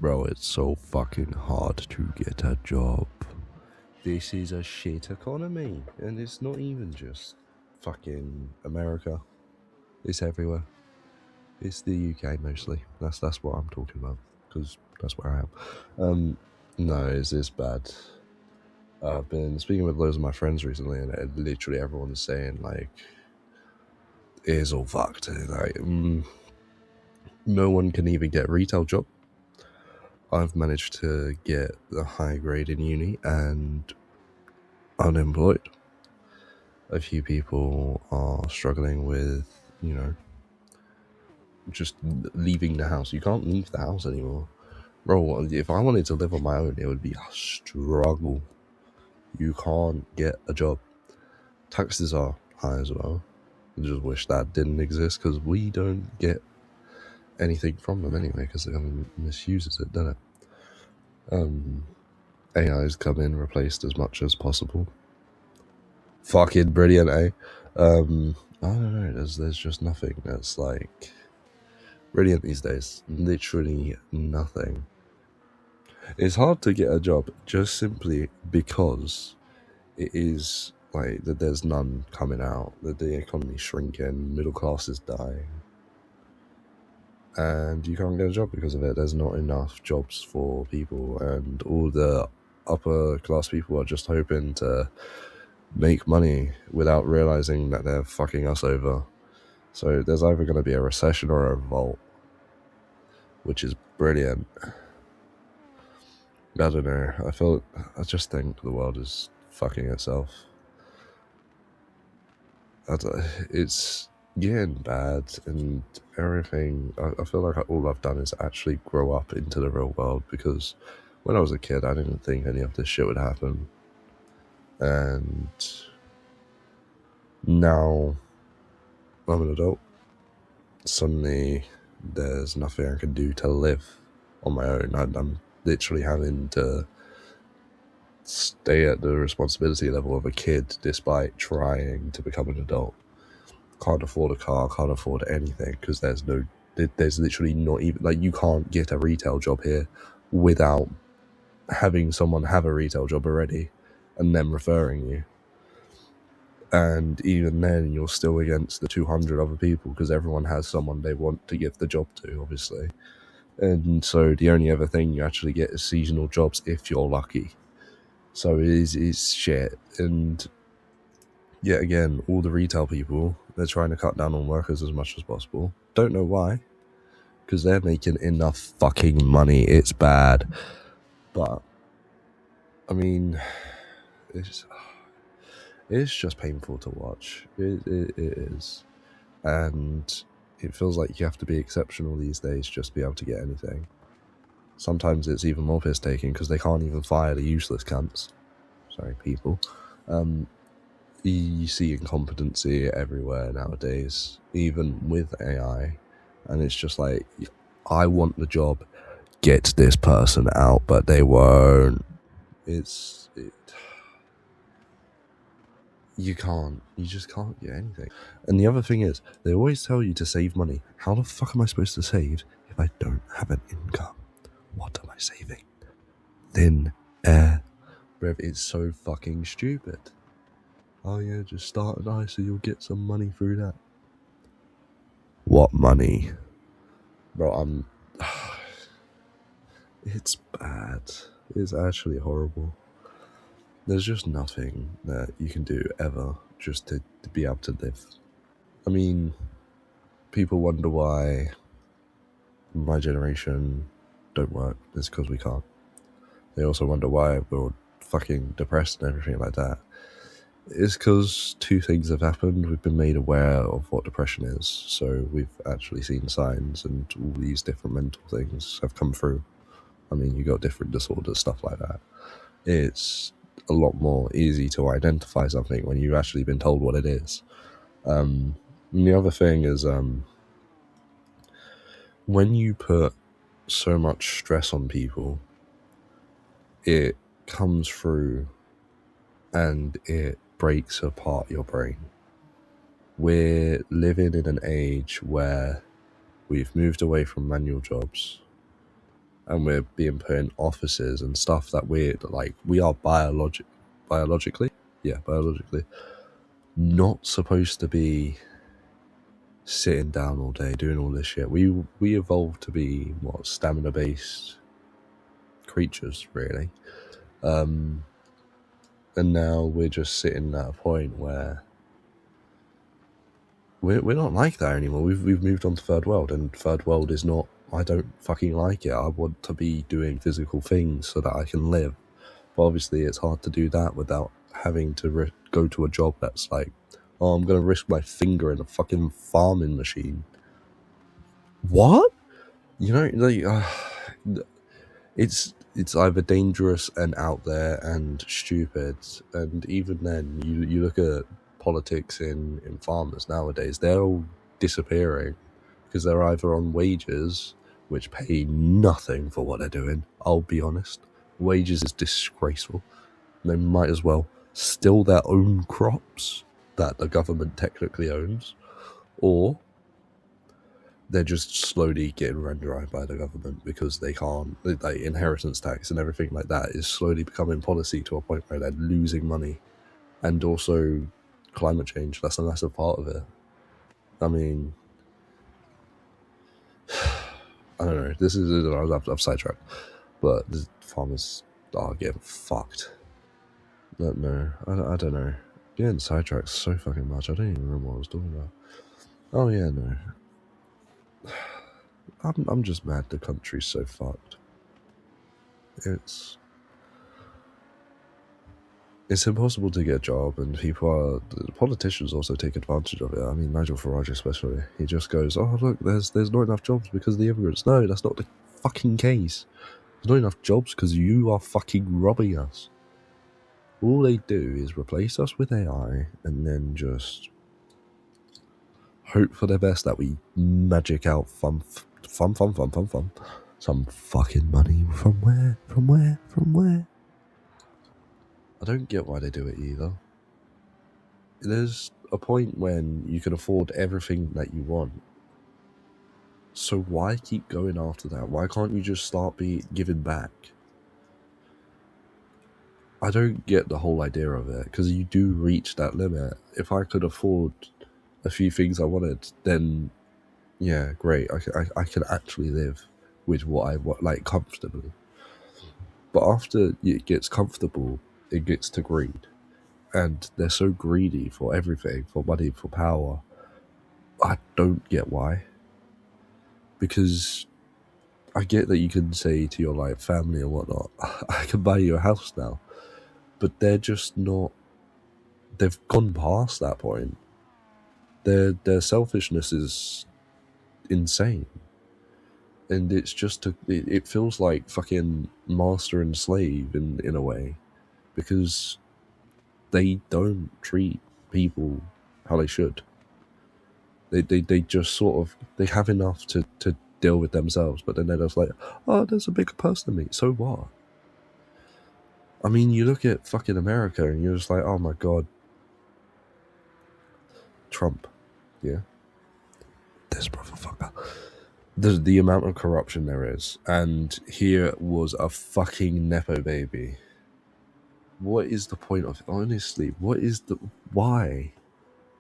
Bro, it's so fucking hard to get a job. This is a shit economy, and it's not even just fucking America. It's everywhere. It's the UK mostly. That's what I'm talking about, because that's where I am. No, it's this bad. I've been speaking with loads of my friends recently, and literally everyone's saying like, it's all fucked. Like, no one can even get a retail job. I've managed to get a high grade in uni and unemployed. A few people are struggling with, just leaving the house. You can't leave the house anymore. Bro, if I wanted to live on my own, it would be a struggle. You can't get a job. Taxes are high as well. I just wish that didn't exist, because we don't get anything from them anyway, because the government misuses it, doesn't it? AI's come in, replaced as much as possible. Fucking brilliant, eh? I don't know, there's just nothing that's like brilliant these days. Literally nothing. It's hard to get a job just simply because it is like that there's none coming out, that the economy's shrinking, middle class is dying, and you can't get a job because of it. There's not enough jobs for people, and all the upper class people are just hoping to make money without realizing that they're fucking us over. So there's either going to be a recession or a revolt, which is brilliant. I don't know. I just think the world is fucking itself. It's getting bad and everything. I feel like all I've done is actually grow up into the real world, because when I was a kid, I didn't think any of this shit would happen. And now I'm an adult. Suddenly, there's nothing I can do to live on my own. I'm literally having to stay at the responsibility level of a kid despite trying to become an adult. Can't afford a car, can't afford anything, because there's literally not even, like, you can't get a retail job here without having someone have a retail job already and them referring you. And even then, you're still against the 200 other people, because everyone has someone they want to give the job to, obviously. And so the only other thing you actually get is seasonal jobs if you're lucky. So it's shit. And yet again, all the retail people, they're trying to cut down on workers as much as possible. Don't know why, because they're making enough fucking money. It's bad. But, I mean, it's just painful to watch. It is. And it feels like you have to be exceptional these days just to be able to get anything. Sometimes it's even more piss-taking, because they can't even fire the useless cunts. Sorry, people. You see incompetency everywhere nowadays, even with AI. And it's just like, I want the job, get this person out, but they won't. You just can't get anything. And the other thing is, they always tell you to save money. How the fuck am I supposed to save if I don't have an income? What am I saving? Thin air. Brev, it's so fucking stupid. Oh yeah, just start an ISA, you'll get some money through that. What money? Bro, it's bad. It's actually horrible. There's just nothing that you can do ever just to be able to live. I mean, people wonder why my generation don't work. It's because we can't. They also wonder why we're fucking depressed and everything like that. It's because two things have happened. We've been made aware of what depression is, so we've actually seen signs, and all these different mental things have come through. I mean, you got different disorders, stuff like that. It's a lot more easy to identify something when you've actually been told what it is. And the other thing is, when you put so much stress on people, it comes through and it breaks apart your brain. We're living in an age where we've moved away from manual jobs, and we're being put in offices and stuff that we are biologically not supposed to be sitting down all day doing all this shit. We evolved to be stamina based creatures, really. And now we're just sitting at a point where we're not like that anymore. We've moved on to third world, and third world is not. I don't fucking like it. I want to be doing physical things so that I can live. But obviously, it's hard to do that without having to go to a job that's like, oh, I'm gonna risk my finger in a fucking farming machine. What? You know, like, it's either dangerous and out there and stupid, and even then, you look at politics in farmers nowadays, they're all disappearing because they're either on wages, which pay nothing for what they're doing. I'll be honest, wages is disgraceful. They might as well steal their own crops that the government technically owns, or they're just slowly getting run dry by the government because they can't, like, inheritance tax and everything like that is slowly becoming policy to a point where they're losing money. And also climate change, that's a massive part of it. I mean, I don't know, this is, I've sidetracked, but the farmers are getting fucked. I don't know. Getting sidetracked so fucking much, I don't even remember what I was talking about. Oh yeah, no. I'm just mad the country's so fucked. It's impossible to get a job, and the politicians also take advantage of it. I mean, Nigel Farage especially. He just goes, oh look, there's not enough jobs because of the immigrants. No, that's not the fucking case. There's not enough jobs because you are fucking robbing us. All they do is replace us with AI and then just hope for the best that we magic out fun. Some fucking money from where? I don't get why they do it either. There's a point when you can afford everything that you want. So why keep going after that? Why can't you just start giving back? I don't get the whole idea of it, because you do reach that limit. If I could afford a few things I wanted, then yeah, great. I can actually live with what I want, like, comfortably. But after it gets comfortable, it gets to greed. And they're so greedy for everything, for money, for power. I don't get why. Because I get that you can say to your, like, family and whatnot, I can buy you a house now. But they're just not... They've gone past that point. Their selfishness is insane. And it's just... It feels like fucking master and slave in a way. Because they don't treat people how they should. They just sort of... They have enough to deal with themselves, but then they're just like, oh, there's a bigger person than me. So what? I mean, you look at fucking America and you're just like, oh my god. Trump. Yeah. This motherfucker. The amount of corruption there is. And here was a fucking Nepo baby. What is the point of it? Honestly, why?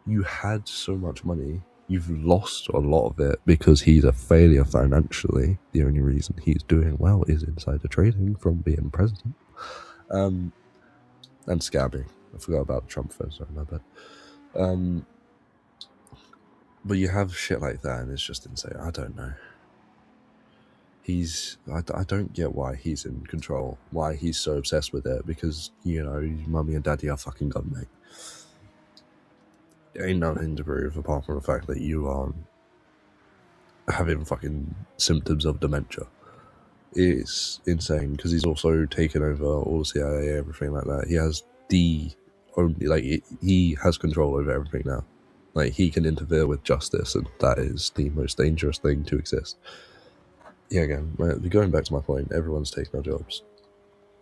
You had so much money. You've lost a lot of it because he's a failure financially. The only reason he's doing well is insider trading from being president. And scamming. I forgot about Trump first, sorry, my bad. But you have shit like that and it's just insane. I don't know. I don't get why he's in control, why he's so obsessed with it, because, you know, mummy and daddy are fucking government. There ain't nothing to prove apart from the fact that you are having fucking symptoms of dementia. It's insane because he's also taken over all the CIA, everything like that. He has he has control over everything now. Like, he can interfere with justice, and that is the most dangerous thing to exist. Yeah, again, going back to my point, everyone's taking our jobs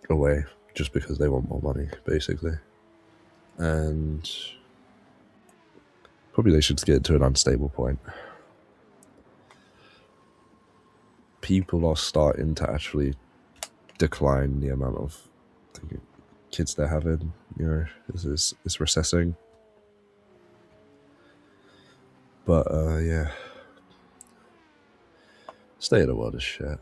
away just because they want more money, basically. And probably they should get to an unstable point. people are starting to actually decline the amount of kids they're having. You know, it's recessing. But yeah, state of the world is shit.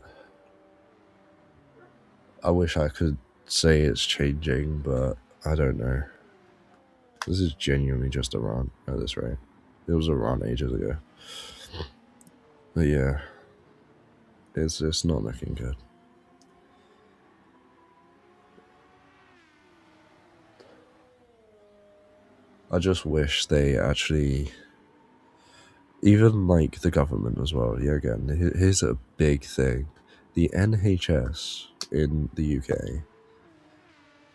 I wish I could say it's changing, but I don't know. This is genuinely just Iran at this rate. It was Iran ages ago. But yeah, it's just not looking good. I just wish they actually, even like the government as well. Yeah, again, here's a big thing. The NHS in the UK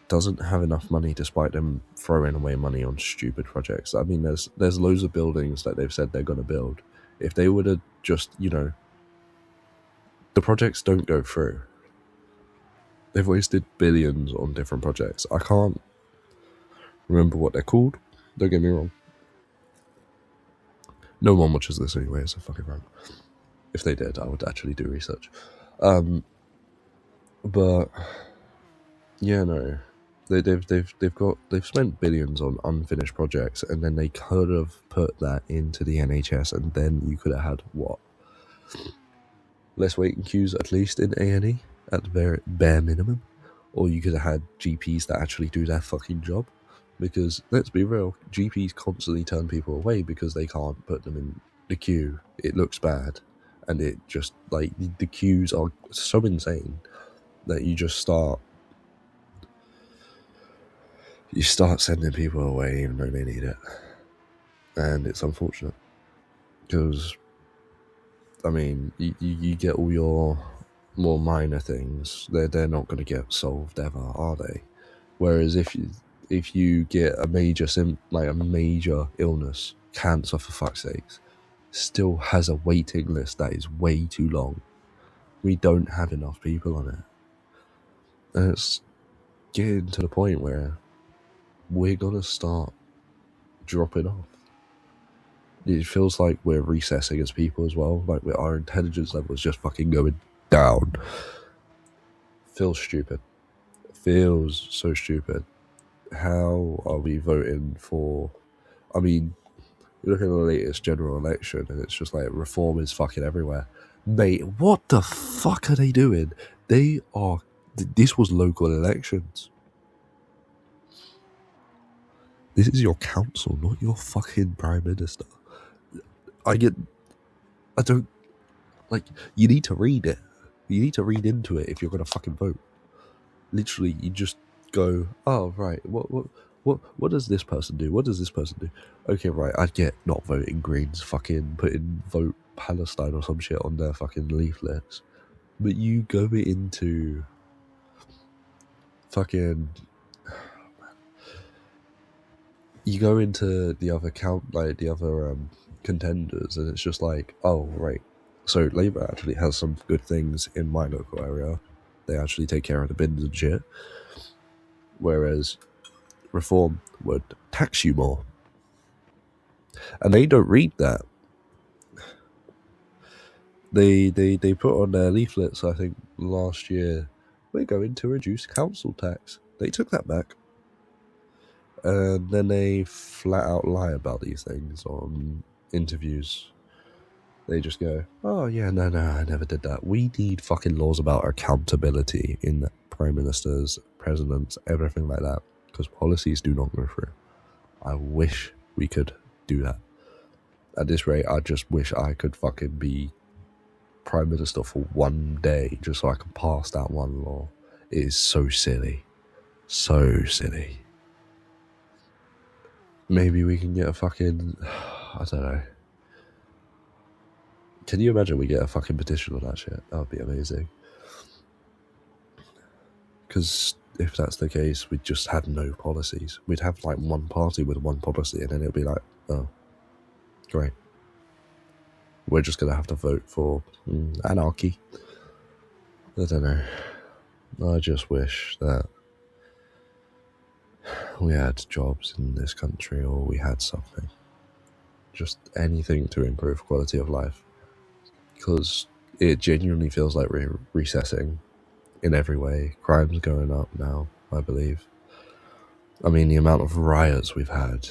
doesn't have enough money, despite them throwing away money on stupid projects. I mean, there's loads of buildings that they've said they're going to build. If they would have just, you know, the projects don't go through. They've wasted billions on different projects. I can't remember what they're called. Don't get me wrong. No one watches this anyway, so fucking wrong. If they did, I would actually do research. But yeah, no, they've spent billions on unfinished projects, and then they could have put that into the NHS, and then you could have had what? Less waiting queues, at least in A&E, at the very bare minimum, or you could have had GPs that actually do their fucking job. Because let's be real, GPs constantly turn people away because they can't put them in the queue. It looks bad, and it just like the queues are so insane that you start sending people away even though they need it, and it's unfortunate because I mean you get all your more minor things, they're not going to get solved ever, are they? Whereas if you get a major a major illness, cancer for fuck's sakes, still has a waiting list that is way too long. We don't have enough people on it, and it's getting to the point where we're gonna start dropping off. It feels like we're recessing as people as well. Like our intelligence level is just fucking going down. Feels stupid. Feels so stupid. How are we voting for? I mean, you look at the latest general election, and it's just like reform is fucking everywhere. Mate, what the fuck are they doing? This was local elections. This is your council, not your fucking prime minister. You need to read it. You need to read into it if you're gonna fucking vote. Literally, you just go, oh, right, what does this person do? What does this person do? Okay, right, I get not voting Greens, fucking putting vote Palestine or some shit on their fucking leaflets. But you go into fucking... You go into the other contenders, and it's just like, oh, right. So Labour actually has some good things in my local area. They actually take care of the bins and shit. Whereas Reform would tax you more. And they don't read that. They put on their leaflets, I think, last year, we're going to reduce council tax. They took that back. And then they flat out lie about these things on interviews. They just go, oh yeah, no, I never did that. We need fucking laws about accountability in prime ministers, presidents, everything like that, because policies do not go through. I wish we could do that. At this rate, I just wish I could fucking be prime minister for one day just so I can pass that one law. It is so silly. So silly. Maybe we can get a fucking... I don't know. Can you imagine we get a fucking petition on that shit? That would be amazing. Because if that's the case, we'd just have no policies. We'd have like one party with one policy, and then it'd be like, oh, great. We're just going to have to vote for anarchy. I don't know. I just wish that we had jobs in this country, or we had something. Just anything to improve quality of life. Because it genuinely feels like we're recessing in every way. Crime's going up now, I believe. I mean, the amount of riots we've had,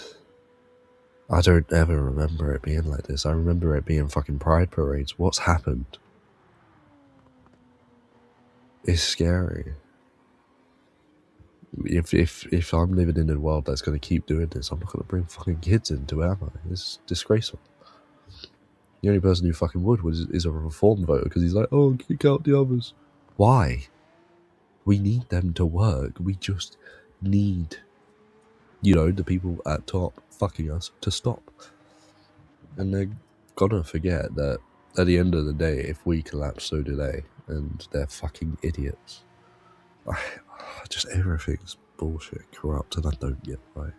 I don't ever remember it being like this. I remember it being fucking pride parades. What's happened? It's scary. If I'm living in a world that's going to keep doing this, I'm not going to bring fucking kids into it, am I? It's disgraceful. The only person who fucking would is a reform voter, because he's like, oh, kick out the others. Why? We need them to work. We just need, the people at top fucking us to stop. And they're gonna forget that at the end of the day, if we collapse, so do they. And they're fucking idiots. Just everything's bullshit, corrupt, and I don't get why.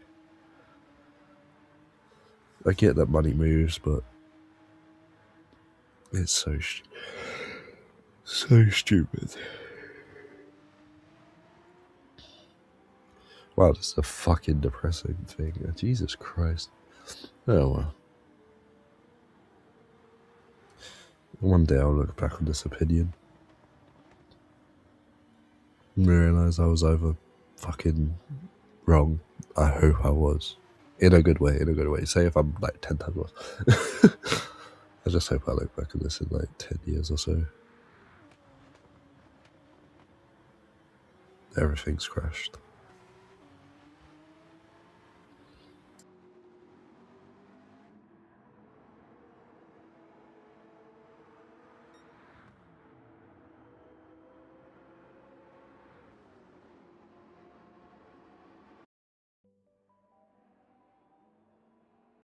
I get that money moves, but it's so stupid. Wow, this is a fucking depressing thing. Jesus Christ. Oh well. One day I'll look back on this opinion and realise I was either fucking wrong. I hope I was. In a good way. Say if I'm like 10 times worse. I just hope I look back on this in like 10 years or so. Everything's crashed.